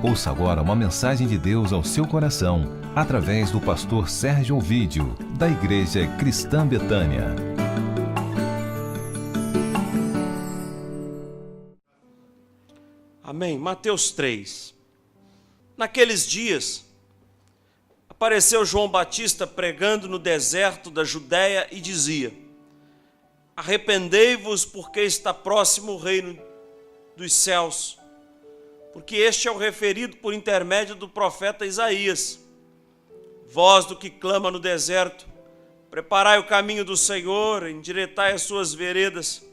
Ouça agora uma mensagem de Deus ao seu coração, através do pastor Sérgio Ovídio, da Igreja Cristã Betânia. Amém. Mateus 3. Naqueles dias, apareceu João Batista pregando no deserto da Judéia e dizia: arrependei-vos, porque está próximo o reino dos céus. Porque este é o referido por intermédio do profeta Isaías. Voz do que clama no deserto: preparai o caminho do Senhor, endireitai as suas veredas.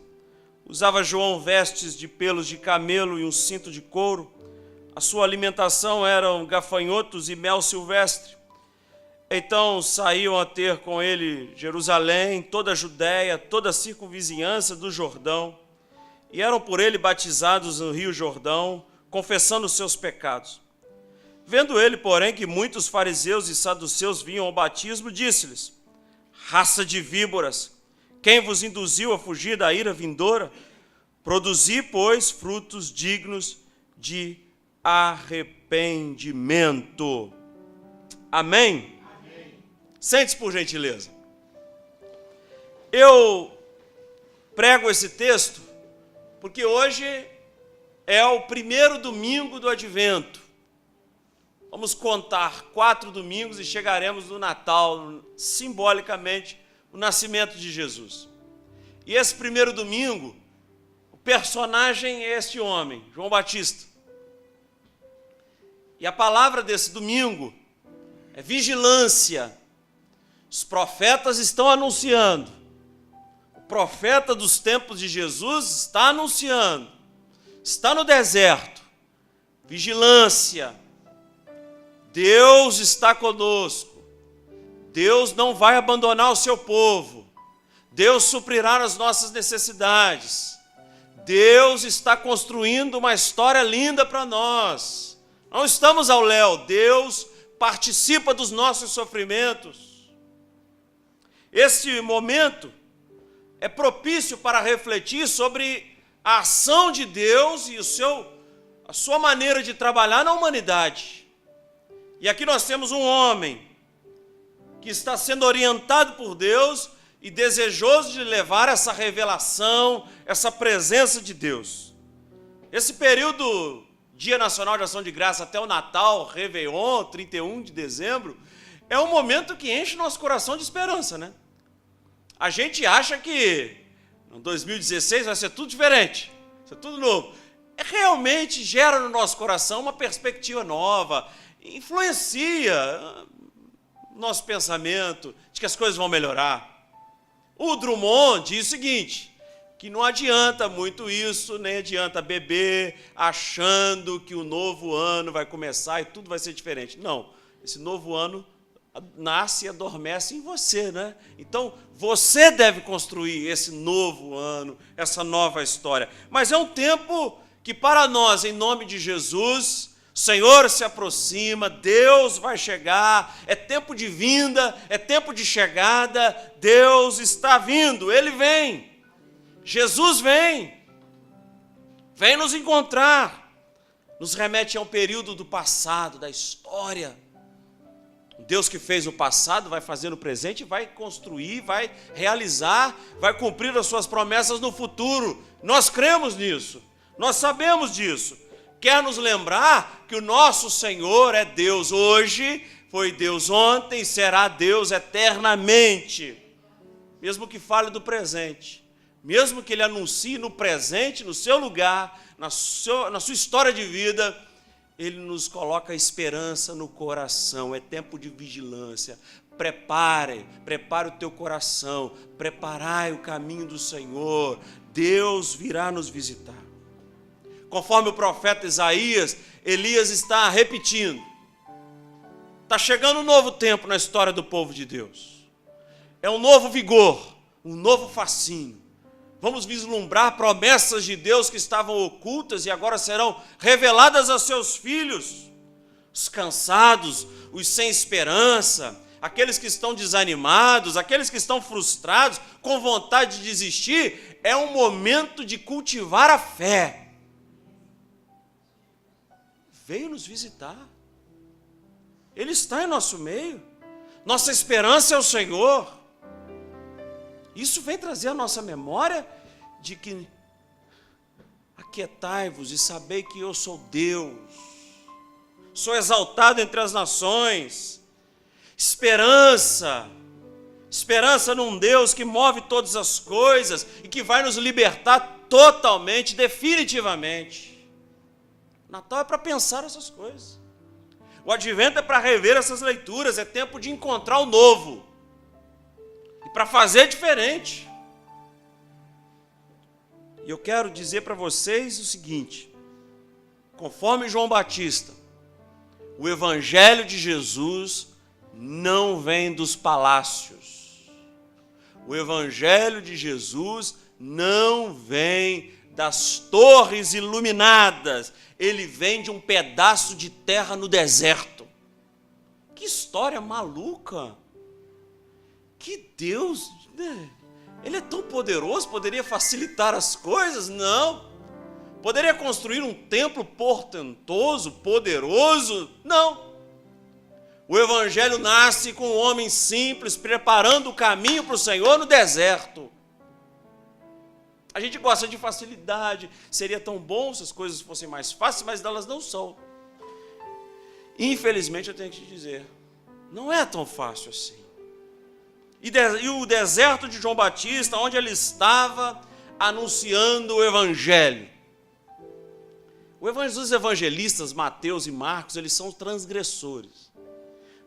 Usava João vestes de pelos de camelo e um cinto de couro. A sua alimentação eram gafanhotos e mel silvestre. Então saíam a ter com ele Jerusalém, toda a Judéia, toda a circunvizinhança do Jordão, e eram por ele batizados no rio Jordão, confessando os seus pecados. Vendo ele, porém, que muitos fariseus e saduceus vinham ao batismo, disse-lhes: raça de víboras, quem vos induziu a fugir da ira vindoura? Produzi, pois, frutos dignos de arrependimento. Amém? Amém. Sente-se, por gentileza. Eu prego esse texto porque hoje é o primeiro domingo do Advento. Vamos contar 4 domingos e chegaremos no Natal, simbolicamente, o nascimento de Jesus. E esse primeiro domingo, o personagem é este homem, João Batista. E a palavra desse domingo é vigilância. Os profetas estão anunciando. O profeta dos tempos de Jesus está anunciando. Está no deserto. Vigilância. Deus está conosco. Deus não vai abandonar o seu povo. Deus suprirá as nossas necessidades. Deus está construindo uma história linda para nós. Não estamos ao léu. Deus participa dos nossos sofrimentos. Esse momento é propício para refletir sobre a ação de Deus e a sua maneira de trabalhar na humanidade. E aqui nós temos um homem que está sendo orientado por Deus e desejoso de levar essa revelação, essa presença de Deus. Esse período, Dia Nacional de Ação de Graça até o Natal, Réveillon, 31 de dezembro, é um momento que enche nosso coração de esperança, né? A gente acha que em 2016 vai ser tudo diferente, vai ser tudo novo. Realmente gera no nosso coração uma perspectiva nova, influencia nosso pensamento de que as coisas vão melhorar. O Drummond diz o seguinte, que não adianta muito isso, nem adianta beber achando que o novo ano vai começar e tudo vai ser diferente. Não, esse novo ano nasce e adormece em você, né? Então, você deve construir esse novo ano, essa nova história. Mas é um tempo que para nós, em nome de Jesus, o Senhor se aproxima, Deus vai chegar, é tempo de vinda, é tempo de chegada, Deus está vindo, Ele vem, Jesus vem nos encontrar, nos remete a um período do passado, da história. O Deus que fez no passado vai fazer no presente, vai construir, vai realizar, vai cumprir as suas promessas no futuro. Nós cremos nisso, nós sabemos disso. Quer nos lembrar que o nosso Senhor é Deus hoje, foi Deus ontem e será Deus eternamente. Mesmo que fale do presente, mesmo que Ele anuncie no presente, no seu lugar, na sua história de vida, Ele nos coloca esperança no coração. É tempo de vigilância. Prepare o teu coração, preparai o caminho do Senhor. Deus virá nos visitar. Conforme o profeta Isaías, Elias está repetindo. Está chegando um novo tempo na história do povo de Deus. É um novo vigor, um novo fascínio. Vamos vislumbrar promessas de Deus que estavam ocultas e agora serão reveladas aos seus filhos. Os cansados, os sem esperança, aqueles que estão desanimados, aqueles que estão frustrados, com vontade de desistir, é um momento de cultivar a fé. veio nos visitar. Ele está em nosso meio. Nossa esperança é o Senhor. Isso vem trazer a nossa memória de que aquietai-vos e sabei que eu sou Deus. Sou exaltado entre as nações. Esperança num Deus que move todas as coisas e que vai nos libertar totalmente, definitivamente. Natal é para pensar essas coisas. O advento é para rever essas leituras, é tempo de encontrar o novo e para fazer diferente. E eu quero dizer para vocês o seguinte: conforme João Batista, o Evangelho de Jesus não vem dos palácios. O Evangelho de Jesus não vem das torres iluminadas. Ele vem de um pedaço de terra no deserto. Que história maluca! Que Deus, né? Ele é tão poderoso, poderia facilitar as coisas? Não. Poderia construir um templo portentoso, poderoso? Não. O Evangelho nasce com um homem simples, preparando o caminho para o Senhor no deserto. A gente gosta de facilidade, seria tão bom se as coisas fossem mais fáceis, mas elas não são. Infelizmente, eu tenho que te dizer, não é tão fácil assim. E o deserto de João Batista, onde ele estava anunciando o Evangelho. Os evangelistas, Mateus e Marcos, eles são transgressores.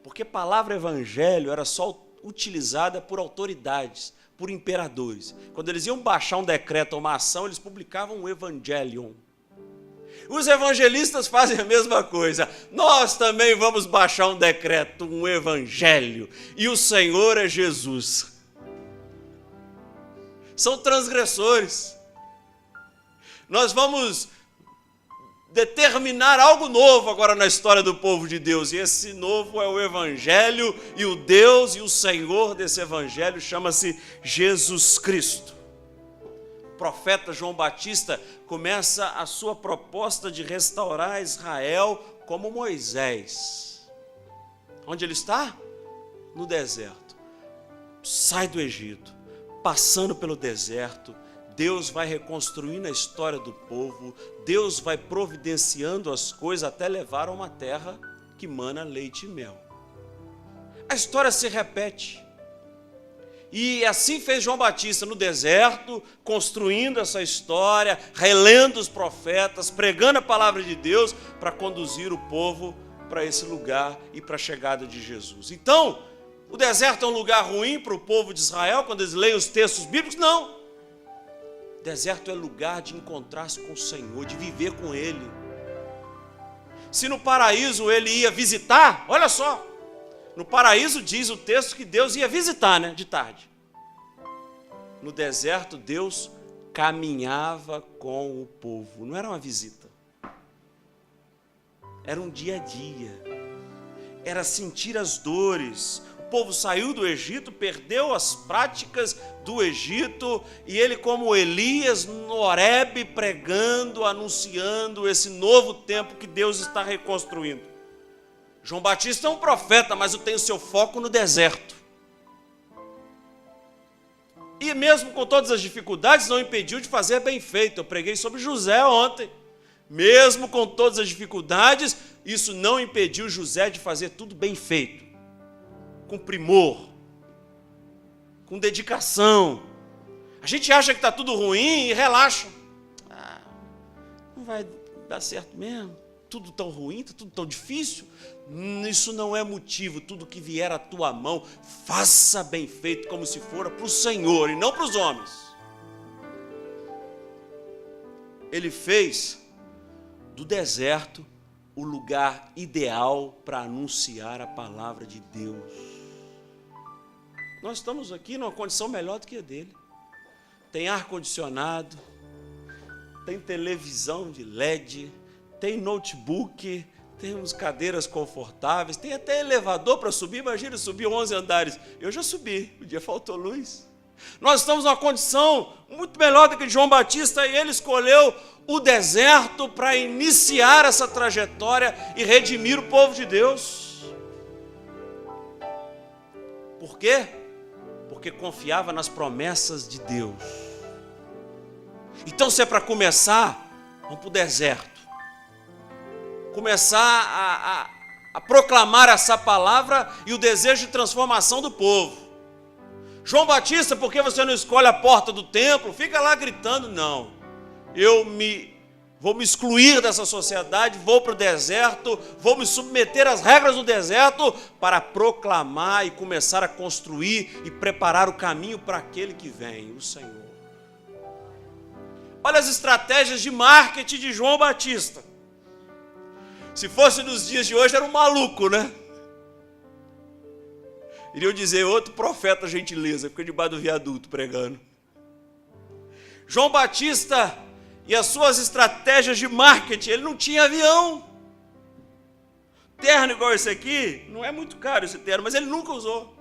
Porque a palavra evangelho era só utilizada por autoridades, por imperadores. Quando eles iam baixar um decreto ou uma ação, eles publicavam um evangelion. Os evangelistas fazem a mesma coisa. Nós também vamos baixar um decreto, um evangelho. E o Senhor é Jesus. São transgressores. Nós vamos determinar algo novo agora na história do povo de Deus. E esse novo é o Evangelho, e o Deus e o Senhor desse Evangelho chama-se Jesus Cristo. O profeta João Batista começa a sua proposta de restaurar Israel como Moisés. Onde ele está? No deserto. Sai do Egito, passando pelo deserto. Deus vai reconstruindo a história do povo, Deus vai providenciando as coisas até levar a uma terra que mana leite e mel. A história se repete. E assim fez João Batista no deserto, construindo essa história, relendo os profetas, pregando a palavra de Deus para conduzir o povo para esse lugar e para a chegada de Jesus. Então, o deserto é um lugar ruim para o povo de Israel, quando eles leem os textos bíblicos? Não. O deserto é lugar de encontrar-se com o Senhor, de viver com Ele. Se no paraíso ele ia visitar, olha só, no paraíso diz o texto que Deus ia visitar, de tarde. No deserto Deus caminhava com o povo, não era uma visita. Era um dia a dia, era sentir as dores. O povo saiu do Egito, perdeu as práticas do Egito, e ele, como Elias, no Horebe, pregando, anunciando esse novo tempo que Deus está reconstruindo. João Batista é um profeta, mas tem o seu foco no deserto. E mesmo com todas as dificuldades, não impediu de fazer bem feito. Eu preguei sobre José ontem. Mesmo com todas as dificuldades, isso não impediu José de fazer tudo bem feito, com primor, com dedicação. A gente acha que está tudo ruim e relaxa. Não vai dar certo mesmo. Tudo tão ruim, tudo tão difícil. Isso não é motivo. Tudo que vier à tua mão, faça bem feito, como se fora para o Senhor e não para os homens. Ele fez do deserto o lugar ideal para anunciar a palavra de Deus. Nós estamos aqui numa condição melhor do que a dele. Tem ar-condicionado, tem televisão de LED, tem notebook, temos cadeiras confortáveis, tem até elevador para subir. Imagina subir 11 andares. Eu já subi, o dia faltou luz. Nós estamos numa condição muito melhor do que João Batista, e ele escolheu o deserto para iniciar essa trajetória e redimir o povo de Deus. Por quê? Porque confiava nas promessas de Deus. Então, se é para começar, vamos para o deserto. Começar a proclamar essa palavra e o desejo de transformação do povo. João Batista, por que você não escolhe a porta do templo? Fica lá gritando, não. Vou me excluir dessa sociedade, vou para o deserto, vou me submeter às regras do deserto para proclamar e começar a construir e preparar o caminho para aquele que vem, o Senhor. Olha as estratégias de marketing de João Batista. Se fosse nos dias de hoje, era um maluco, né? Iriam dizer, outro profeta gentileza, fica debaixo do viaduto pregando. João Batista e as suas estratégias de marketing, ele não tinha avião. Terno igual esse aqui, não é muito caro esse terno, mas ele nunca usou.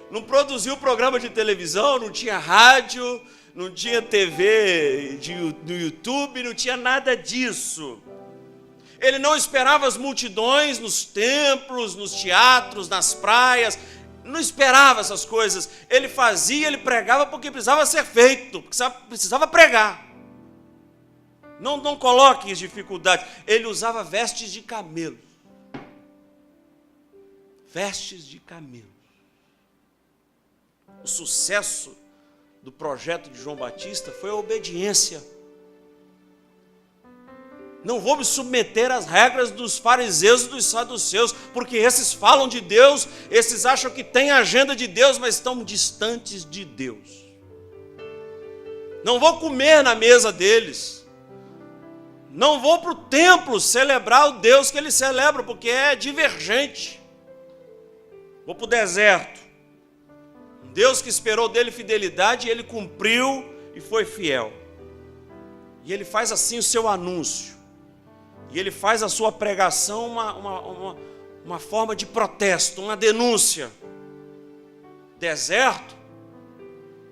Não produziu programa de televisão, não tinha rádio, não tinha TV no YouTube, não tinha nada disso. Ele não esperava as multidões nos templos, nos teatros, nas praias. Não esperava essas coisas. Ele fazia, ele pregava porque precisava ser feito, porque precisava pregar. Não coloque dificuldade. Ele usava vestes de camelo. Vestes de camelo. O sucesso do projeto de João Batista foi a obediência. Não vou me submeter às regras dos fariseus e dos saduceus, porque esses falam de Deus, esses acham que têm a agenda de Deus, mas estão distantes de Deus. Não vou comer na mesa deles. Não vou para o templo celebrar o Deus que eles celebram, porque é divergente. Vou para o deserto. Um Deus que esperou dele fidelidade, e ele cumpriu e foi fiel. E ele faz assim o seu anúncio. E ele faz a sua pregação uma forma de protesto, uma denúncia. Deserto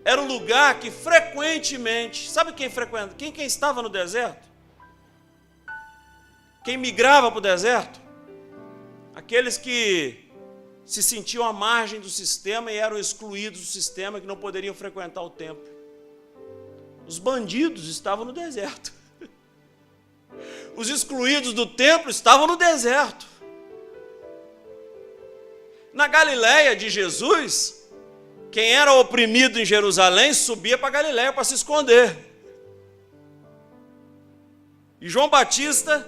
era um lugar que frequentemente, sabe quem frequenta? Quem estava no deserto? Quem migrava para o deserto? Aqueles que se sentiam à margem do sistema e eram excluídos do sistema, que não poderiam frequentar o templo. Os bandidos estavam no deserto. Os excluídos do templo estavam no deserto. Na Galileia de Jesus, quem era oprimido em Jerusalém subia para Galileia para se esconder. E João Batista,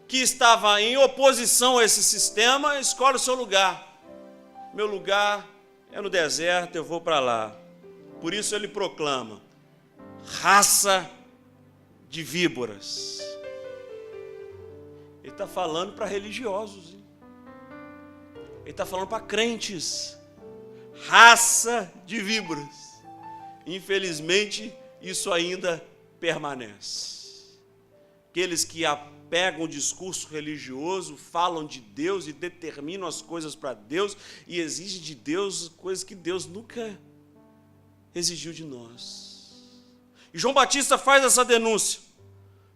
que estava em oposição a esse sistema, escolhe o seu lugar. Meu lugar é no deserto, eu vou para lá. Por isso ele proclama: raça de víboras. Ele está falando para religiosos. Ele está falando para crentes. Raça de víboras. Infelizmente, isso ainda permanece. Aqueles que pegam o discurso religioso, falam de Deus e determinam as coisas para Deus e exigem de Deus coisas que Deus nunca exigiu de nós. E João Batista faz essa denúncia.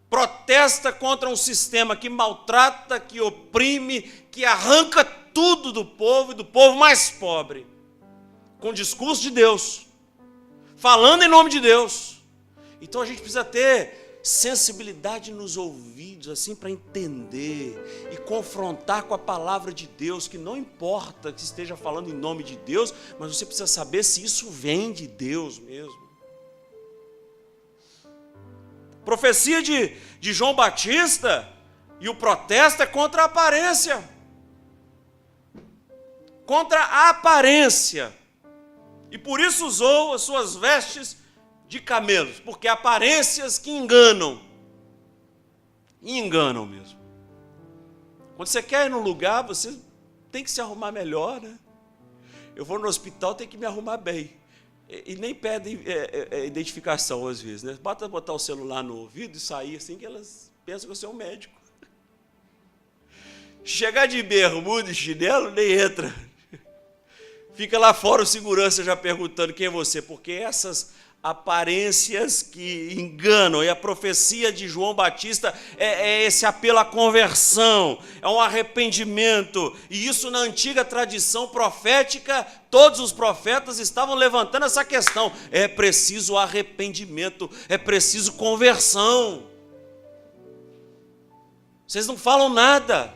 Protesta contra um sistema que maltrata, que oprime, que arranca tudo do povo e do povo mais pobre. Com o discurso de Deus. Falando em nome de Deus. Então a gente precisa ter sensibilidade nos ouvidos, assim, para entender e confrontar com a palavra de Deus, que não importa que esteja falando em nome de Deus, mas você precisa saber se isso vem de Deus mesmo. Profecia de João Batista e o protesto é contra a aparência. Contra a aparência. E por isso usou as suas vestes de camelos, porque aparências que enganam. E enganam mesmo. Quando você quer ir num lugar, você tem que se arrumar melhor, né? Eu vou no hospital, tenho que me arrumar bem. E nem pedem identificação às vezes, né? Basta botar o celular no ouvido e sair assim, que elas pensam que eu sou um médico. Chegar de bermuda e chinelo, nem entra. Fica lá fora o segurança já perguntando quem é você, porque essas aparências que enganam, e a profecia de João Batista é esse apelo à conversão, é um arrependimento, e isso na antiga tradição profética, todos os profetas estavam levantando essa questão, é preciso arrependimento, é preciso conversão. Vocês não falam nada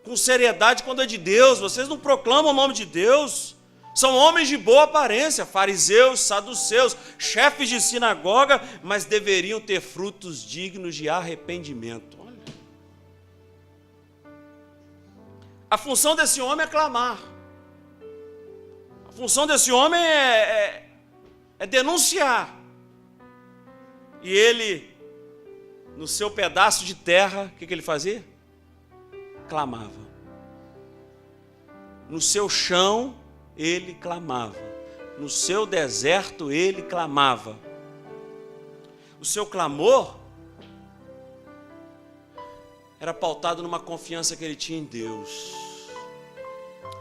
com seriedade quando é de Deus, vocês não proclamam o nome de Deus. São homens de boa aparência, fariseus, saduceus, chefes de sinagoga, mas deveriam ter frutos dignos de arrependimento. Olha. A função desse homem é clamar. A função desse homem é denunciar. E ele, no seu pedaço de terra, o que ele fazia? Clamava. No seu chão, ele clamava. No seu deserto, ele clamava. O seu clamor era pautado numa confiança que ele tinha em Deus.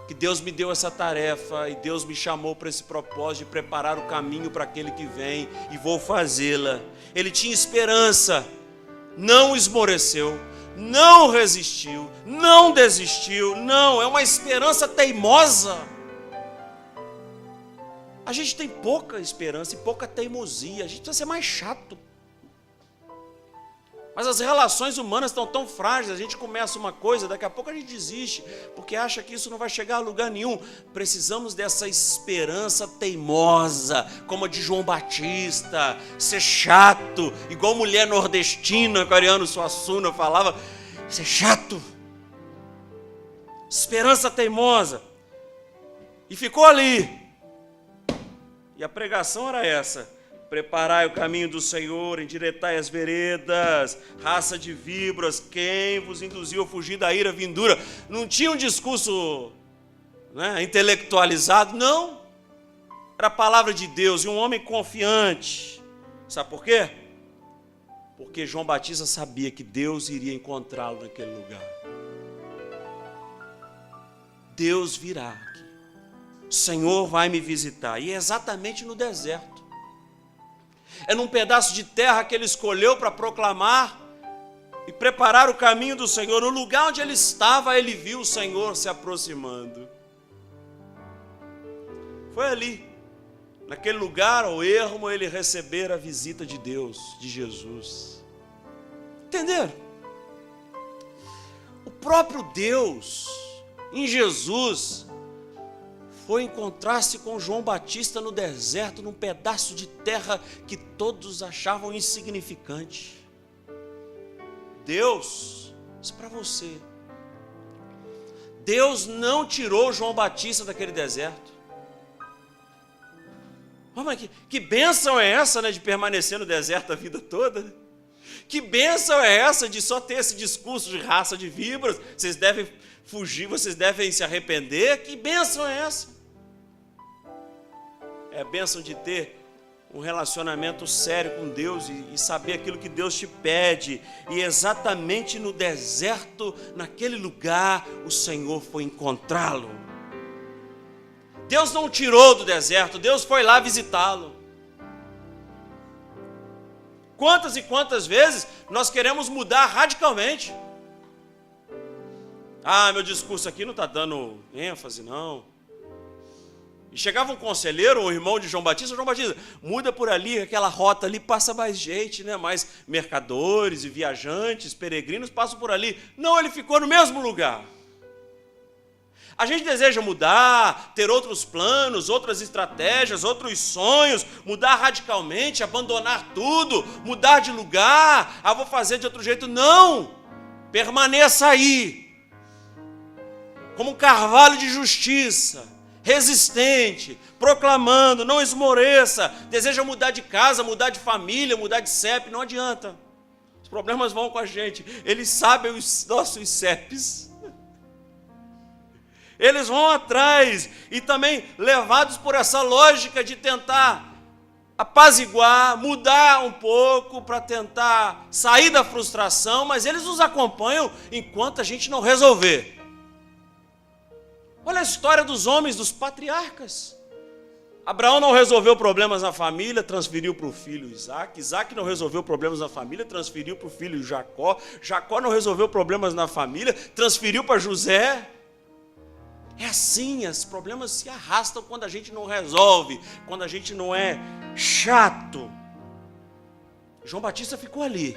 Que Deus me deu essa tarefa e Deus me chamou para esse propósito de preparar o caminho para aquele que vem e vou fazê-la. Ele tinha esperança, não esmoreceu, não resistiu, não desistiu, não, é uma esperança teimosa. A gente tem pouca esperança e pouca teimosia, a gente precisa ser mais chato. Mas as relações humanas estão tão frágeis, a gente começa uma coisa, daqui a pouco a gente desiste, porque acha que isso não vai chegar a lugar nenhum. Precisamos dessa esperança teimosa, como a de João Batista, ser chato, igual mulher nordestina, que o Ariano Suassuna falava, ser chato. Esperança teimosa. E ficou ali. E a pregação era essa: preparai o caminho do Senhor, endireitai as veredas, raça de víboras, quem vos induziu a fugir da ira vindoura. Não tinha um discurso, né, intelectualizado, não. Era a palavra de Deus e um homem confiante. Sabe por quê? Porque João Batista sabia que Deus iria encontrá-lo naquele lugar. Deus virá. O Senhor vai me visitar, e é exatamente no deserto. É num pedaço de terra que ele escolheu para proclamar e preparar o caminho do Senhor. No lugar onde ele estava, ele viu o Senhor se aproximando. Foi ali, naquele lugar, ao ermo, ele receber a visita de Deus, de Jesus. Entenderam? O próprio Deus, em Jesus, foi encontrar-se com João Batista no deserto, num pedaço de terra que todos achavam insignificante. Deus, isso é para você. Deus não tirou João Batista daquele deserto. Mas que bênção é essa, né, de permanecer no deserto a vida toda? Né? Que bênção é essa de só ter esse discurso de raça de víboras? Vocês devem fugir, vocês devem se arrepender? Que bênção é essa? É a bênção de ter um relacionamento sério com Deus e saber aquilo que Deus te pede. E exatamente no deserto, naquele lugar, o Senhor foi encontrá-lo. Deus não o tirou do deserto, Deus foi lá visitá-lo. Quantas e quantas vezes nós queremos mudar radicalmente? Ah, meu discurso aqui não está dando ênfase, não. E chegava um conselheiro, um irmão de João Batista, muda por ali, aquela rota ali, passa mais gente, né? Mais mercadores e viajantes, peregrinos passam por ali. Não, ele ficou no mesmo lugar. A gente deseja mudar, ter outros planos, outras estratégias, outros sonhos, mudar radicalmente, abandonar tudo, mudar de lugar, vou fazer de outro jeito. Não! Permaneça aí, como um carvalho de justiça, resistente, proclamando, não esmoreça. Deseja mudar de casa, mudar de família, mudar de CEP, não adianta. Os problemas vão com a gente. Eles sabem os nossos CEPs. Eles vão atrás e também levados por essa lógica de tentar apaziguar, mudar um pouco para tentar sair da frustração, mas eles nos acompanham enquanto a gente não resolver. Olha a história dos homens, dos patriarcas. Abraão não resolveu problemas na família, transferiu para o filho Isaac. Isaac não resolveu problemas na família, transferiu para o filho Jacó. Jacó não resolveu problemas na família, transferiu para José. É assim, os problemas se arrastam quando a gente não resolve, quando a gente não é chato. João Batista ficou ali.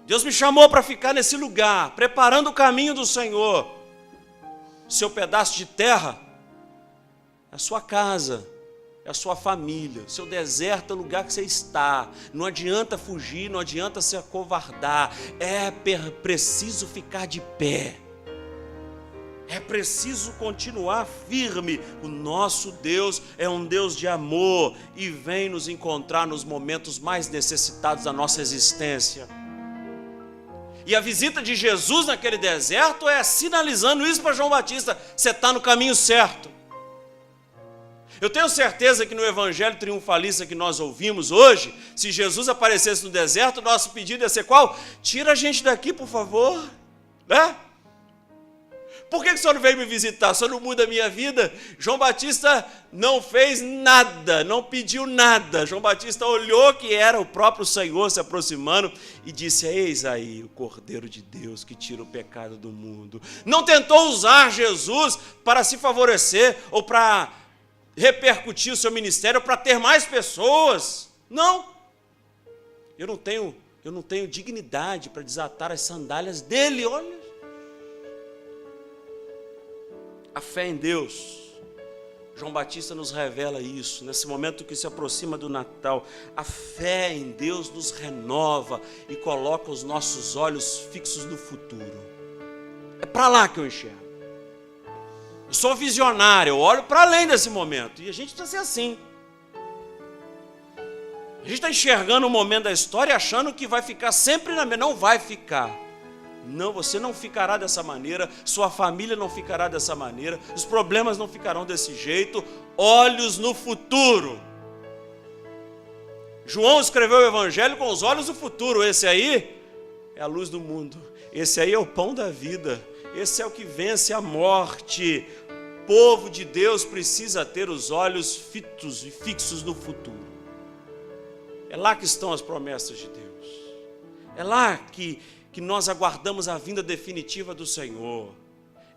Deus me chamou para ficar nesse lugar, preparando o caminho do Senhor. Seu pedaço de terra é a sua casa, é a sua família. O seu deserto é o lugar que você está. Não adianta fugir, não adianta se acovardar. É preciso ficar de pé. É preciso continuar firme. O nosso Deus é um Deus de amor e vem nos encontrar nos momentos mais necessitados da nossa existência. E a visita de Jesus naquele deserto é sinalizando isso para João Batista. Você está no caminho certo. Eu tenho certeza que no evangelho triunfalista que nós ouvimos hoje, se Jesus aparecesse no deserto, nosso pedido ia ser qual? Tira a gente daqui, por favor. Né? Por que o senhor não veio me visitar? O senhor não muda a minha vida? João Batista não fez nada, não pediu nada. João Batista olhou que era o próprio Senhor se aproximando e disse: eis aí o Cordeiro de Deus que tira o pecado do mundo. Não tentou usar Jesus para se favorecer ou para repercutir o seu ministério, ou para ter mais pessoas. Não. Eu não tenho dignidade para desatar as sandálias dele, olha. A fé em Deus, João Batista nos revela isso, nesse momento que se aproxima do Natal. A fé em Deus nos renova e coloca os nossos olhos fixos no futuro. É para lá que eu enxergo. Eu sou visionário, eu olho para além desse momento. E a gente precisa ser assim. A gente está enxergando o momento da história achando que vai ficar sempre na mesma. Não vai ficar. Não, você não ficará dessa maneira, sua família não ficará dessa maneira, os problemas não ficarão desse jeito. Olhos no futuro. João escreveu o evangelho com os olhos do futuro. Esse aí é a luz do mundo, esse aí é o pão da vida, esse é o que vence a morte. O povo de Deus precisa ter os olhos fitos e fixos no futuro. É lá que estão as promessas de Deus. É lá que nós aguardamos a vinda definitiva do Senhor.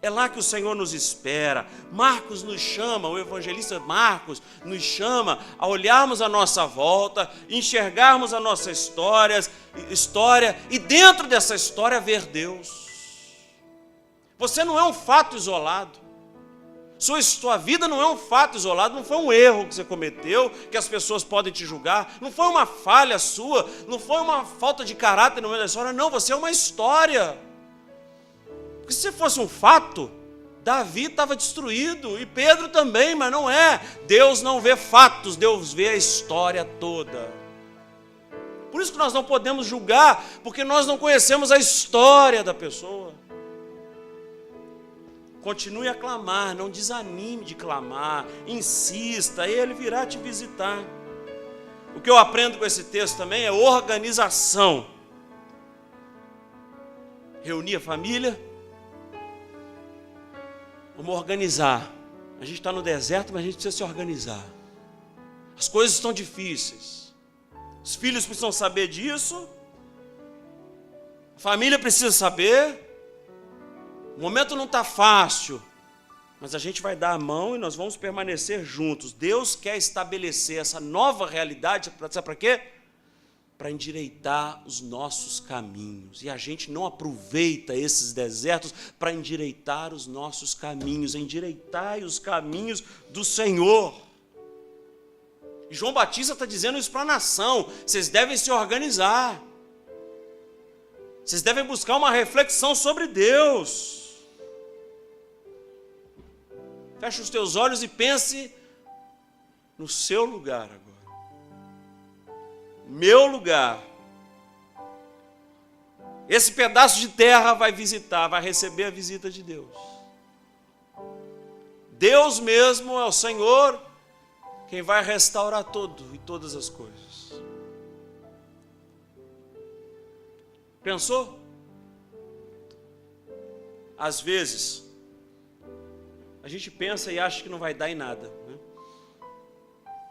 É lá que o Senhor nos espera. Marcos nos chama, o evangelista Marcos nos chama a olharmos a nossa volta, enxergarmos a nossa história e dentro dessa história ver Deus. Você não é um fato isolado. Sua vida não é um fato isolado, não foi um erro que você cometeu, que as pessoas podem te julgar, não foi uma falha sua, não foi uma falta de caráter no meio da história, não, você é uma história. Porque se fosse um fato, Davi estava destruído, e Pedro também, mas não é. Deus não vê fatos, Deus vê a história toda. Por isso que nós não podemos julgar, porque nós não conhecemos a história da pessoa. Continue a clamar, não desanime de clamar, insista, Ele virá te visitar. O que eu aprendo com esse texto também é organização. Reunir a família, vamos organizar. A gente está no deserto, mas a gente precisa se organizar. As coisas estão difíceis. Os filhos precisam saber disso, a família precisa saber. O momento não está fácil, mas a gente vai dar a mão e nós vamos permanecer juntos. Deus quer estabelecer essa nova realidade, sabe para quê? Para endireitar os nossos caminhos. E a gente não aproveita esses desertos para endireitar os nossos caminhos. Endireitai os caminhos do Senhor. E João Batista está dizendo isso para a nação. Vocês devem se organizar. Vocês devem buscar uma reflexão sobre Deus. Feche os teus olhos e pense no seu lugar agora. Meu lugar. Esse pedaço de terra vai visitar, vai receber a visita de Deus. Deus mesmo é o Senhor quem vai restaurar tudo e todas as coisas. Pensou? Às vezes, a gente pensa e acha que não vai dar em nada, né?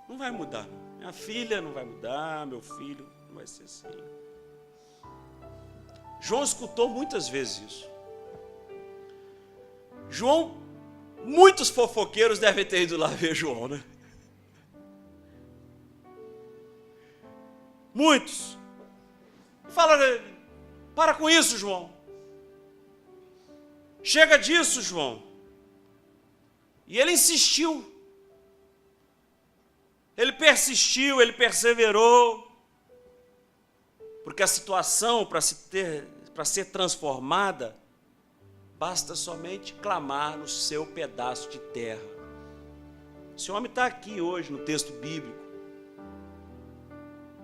Não vai mudar, não. Minha filha não vai mudar, meu filho não vai ser assim. João escutou muitas vezes isso. João, muitos fofoqueiros devem ter ido lá ver João, né? Muitos. Fala, para com isso, João. Chega disso, João. E ele insistiu. Ele persistiu, ele perseverou. Porque a situação, para ser transformada, basta somente clamar no seu pedaço de terra. Esse homem está aqui hoje no texto bíblico.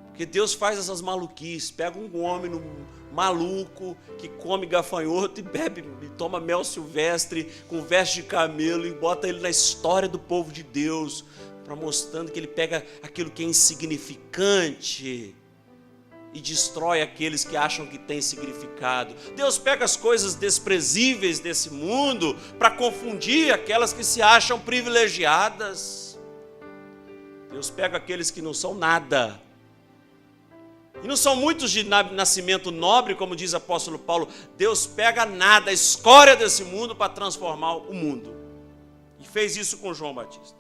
Porque Deus faz essas maluquices. Pega um homem maluco que come gafanhoto e bebe, e toma mel silvestre com veste de camelo e bota ele na história do povo de Deus, para mostrando que ele pega aquilo que é insignificante e destrói aqueles que acham que tem significado. Deus pega as coisas desprezíveis desse mundo para confundir aquelas que se acham privilegiadas. Deus pega aqueles que não são nada. E não são muitos de nascimento nobre, como diz o apóstolo Paulo. Deus pega nada, a escória desse mundo, para transformar o mundo. E fez isso com João Batista.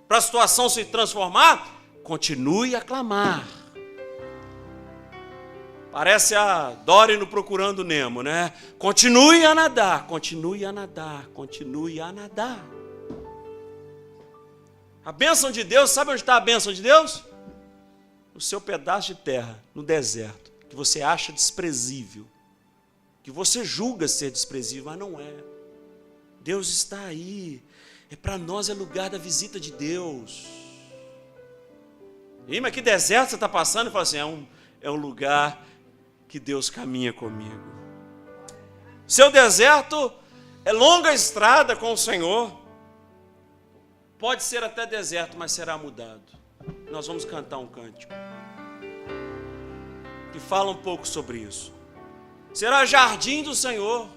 Para a situação se transformar, continue a clamar. Parece a Dory no Procurando Nemo, né? Continue a nadar, continue a nadar, continue a nadar. A bênção de Deus, sabe onde está a bênção de Deus? No seu pedaço de terra, no deserto, que você acha desprezível, que você julga ser desprezível, mas não é. Deus está aí. Para nós é lugar da visita de Deus. Mas que deserto você está passando? E fala assim, é um lugar que Deus caminha comigo. Seu deserto é longa estrada com o Senhor. Pode ser até deserto, mas será mudado. Nós vamos cantar um cântico que fala um pouco sobre isso. Será jardim do Senhor,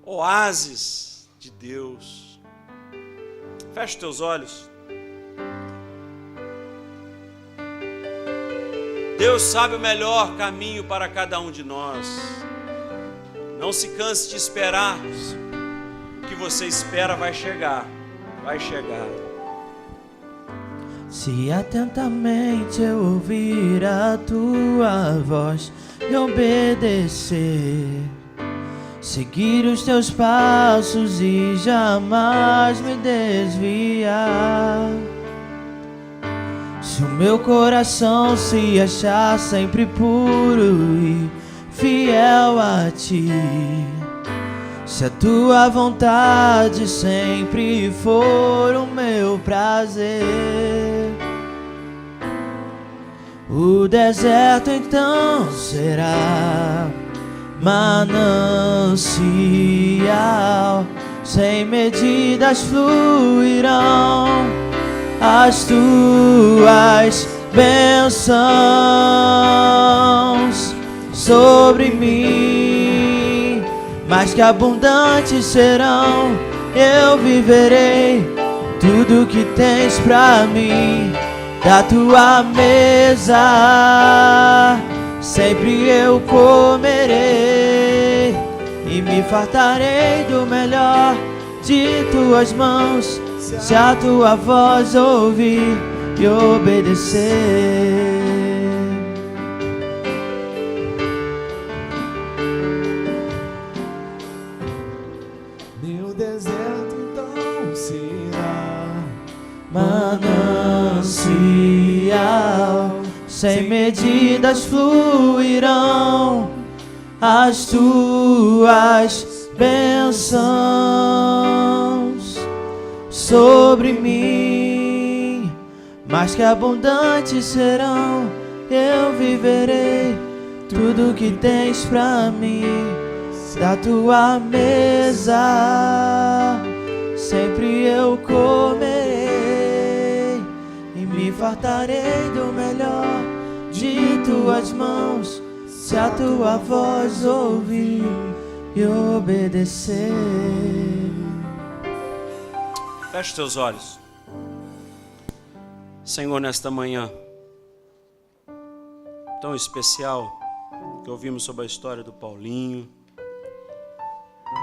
oásis de Deus. Feche teus olhos. Deus sabe o melhor caminho para cada um de nós. Não se canse de esperar. O que você espera vai chegar. Vai chegar. Se atentamente eu ouvir a tua voz e obedecer, seguir os teus passos e jamais me desviar. Se o meu coração se achar sempre puro e fiel a ti, se a tua vontade sempre for o meu prazer, o deserto então será manancial, sem medidas fluirão as tuas bênçãos sobre mim, mais que abundantes serão, eu viverei tudo que tens pra mim. Da tua mesa sempre eu comerei e me fartarei do melhor de tuas mãos, se a tua voz ouvir e obedecer. Meu deserto então será manancial, sem medidas fluirão as tuas bênçãos sobre mim, mais que abundantes serão, eu viverei tudo que tens pra mim. Da tua mesa sempre eu comerei e me fartarei do melhor de tuas mãos, se a tua voz ouvir e obedecer. Feche teus olhos. Senhor, nesta manhã tão especial que ouvimos sobre a história do Paulinho,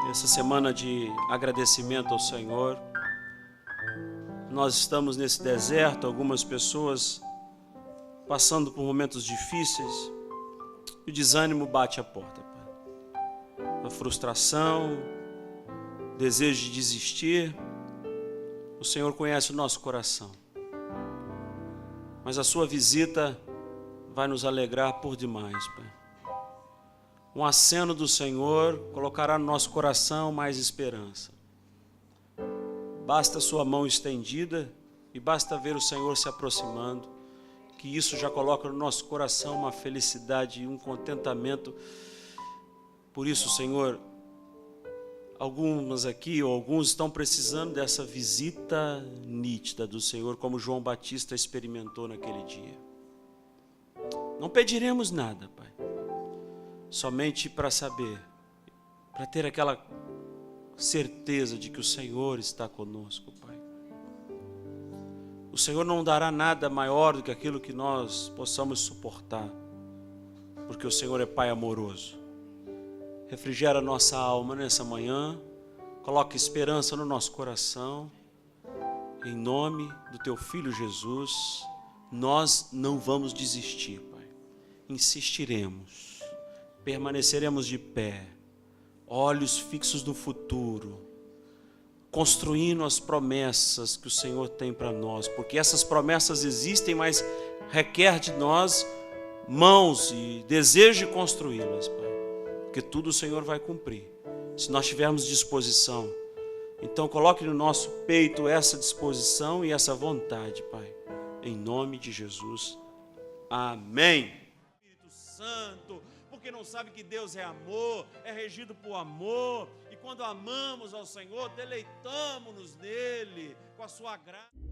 essa semana de agradecimento ao Senhor, nós estamos nesse deserto, algumas pessoas passando por momentos difíceis, e o desânimo bate a porta, Pai. A frustração, o desejo de desistir. O Senhor conhece o nosso coração, mas a sua visita vai nos alegrar por demais, Pai. Um aceno do Senhor colocará no nosso coração mais esperança. Basta a sua mão estendida e basta ver o Senhor se aproximando, que isso já coloca no nosso coração uma felicidade e um contentamento. Por isso, Senhor, algumas aqui ou alguns estão precisando dessa visita nítida do Senhor, como João Batista experimentou naquele dia. Não pediremos nada, Pai, somente para saber, para ter aquela certeza de que o Senhor está conosco, Pai. O Senhor não dará nada maior do que aquilo que nós possamos suportar, porque o Senhor é Pai amoroso. Refrigera nossa alma nessa manhã, coloca esperança no nosso coração. Em nome do Teu Filho Jesus, nós não vamos desistir, Pai. Insistiremos, permaneceremos de pé, olhos fixos no futuro, construindo as promessas que o Senhor tem para nós, porque essas promessas existem, mas requer de nós mãos e desejo de construí-las, Pai, porque tudo o Senhor vai cumprir, se nós tivermos disposição. Então coloque no nosso peito essa disposição e essa vontade, Pai, em nome de Jesus, amém. Espírito Santo, porque não sabe que Deus é amor, é regido por amor, e quando amamos ao Senhor, deleitamos-nos nele, com a sua graça.